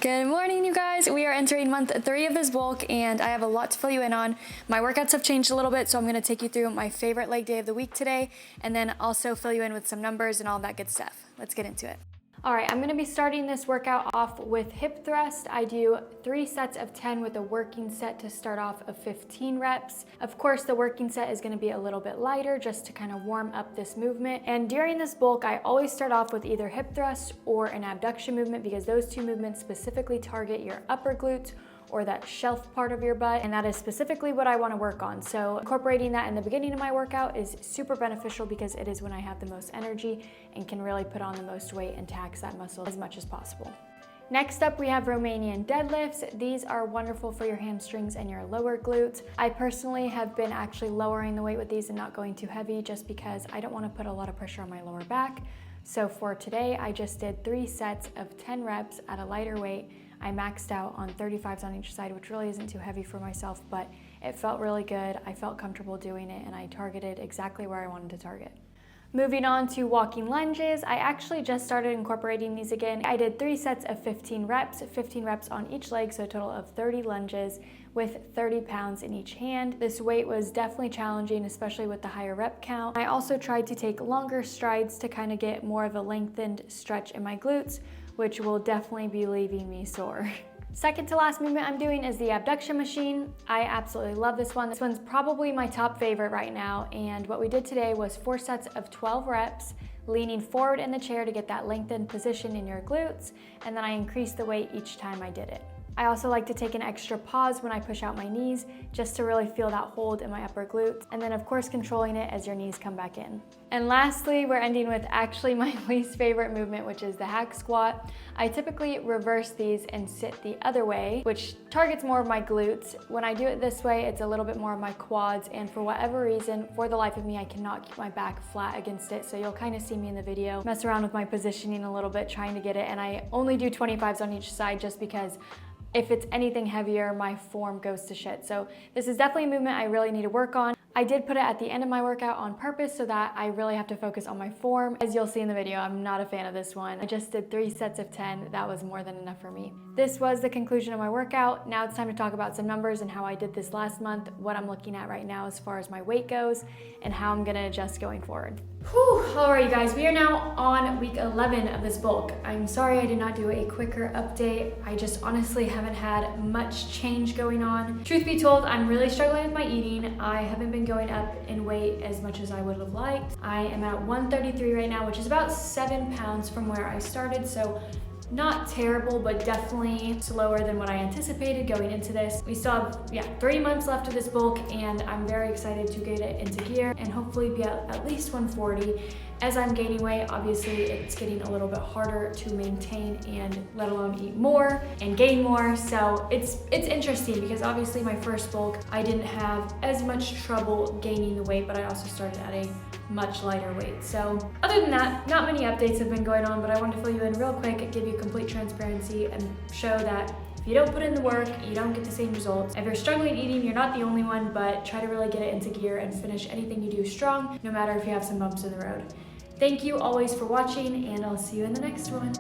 Good morning, you guys. We are entering month 3 of this bulk and I have a lot to fill you in on. My workouts have changed a little bit, so I'm gonna take you through my favorite leg day of the week today and then also fill you in with some numbers and all that good stuff. Let's get into it. All right, I'm gonna be starting this workout off with hip thrust. I do 3 sets of 10 with a working set to start off of 15 reps. Of course, the working set is gonna be a little bit lighter just to kind of warm up this movement. And during this bulk, I always start off with either hip thrust or an abduction movement because those two movements specifically target your upper glutes or that shelf part of your butt, and that is specifically what I want to work on. So incorporating that in the beginning of my workout is super beneficial because it is when I have the most energy and can really put on the most weight and tax that muscle as much as possible. Next up, we have Romanian deadlifts. These are wonderful for your hamstrings and your lower glutes. I personally have been actually lowering the weight with these and not going too heavy just because I don't want to put a lot of pressure on my lower back. So for today, I just did 3 sets of 10 reps at a lighter weight. I maxed out on 35s on each side, which really isn't too heavy for myself, but it felt really good. I felt comfortable doing it and I targeted exactly where I wanted to target. Moving on to walking lunges, I actually just started incorporating these again. I did 3 sets of 15 reps on each leg, so a total of 30 lunges with 30 pounds in each hand. This weight was definitely challenging, especially with the higher rep count. I also tried to take longer strides to kind of get more of a lengthened stretch in my glutes, which will definitely be leaving me sore. Second to last movement I'm doing is the abduction machine. I absolutely love this one. This one's probably my top favorite right now. And what we did today was 4 sets of 12 reps, leaning forward in the chair to get that lengthened position in your glutes. And then I increased the weight each time I did it. I also like to take an extra pause when I push out my knees just to really feel that hold in my upper glutes. And then of course controlling it as your knees come back in. And lastly, we're ending with actually my least favorite movement, which is the hack squat. I typically reverse these and sit the other way, which targets more of my glutes. When I do it this way, it's a little bit more of my quads, and for whatever reason, for the life of me, I cannot keep my back flat against it. So you'll kind of see me in the video mess around with my positioning a little bit, trying to get it. And I only do 25s on each side just because if it's anything heavier, my form goes to shit. So this is definitely a movement I really need to work on. I did put it at the end of my workout on purpose so that I really have to focus on my form. As you'll see in the video, I'm not a fan of this one. I just did 3 sets of 10. That was more than enough for me. This was the conclusion of my workout. Now it's time to talk about some numbers and how I did this last month, what I'm looking at right now as far as my weight goes, and how I'm gonna adjust going forward. Whew, all right, you guys, we are now on week 11 of this bulk. I'm sorry I did not do a quicker update. I just honestly haven't had much change going on. Truth be told, I'm really struggling with my eating. I haven't been going up in weight as much as I would have liked. I am at 133 right now, which is about 7 pounds from where I started, so not terrible, but definitely slower than what I anticipated going into this. We still have 3 months left of this bulk, and I'm very excited to get it into gear and hopefully be at least 140. As I'm gaining weight, obviously it's getting a little bit harder to maintain and let alone eat more and gain more. So it's interesting because obviously my first bulk, I didn't have as much trouble gaining the weight, but I also started at a much lighter weight. So other than that, not many updates have been going on, but I wanted to fill you in real quick, give you complete transparency and show that if you don't put in the work, you don't get the same results. If you're struggling eating, you're not the only one, but try to really get it into gear and finish anything you do strong, no matter if you have some bumps in the road. Thank you always for watching, and I'll see you in the next one.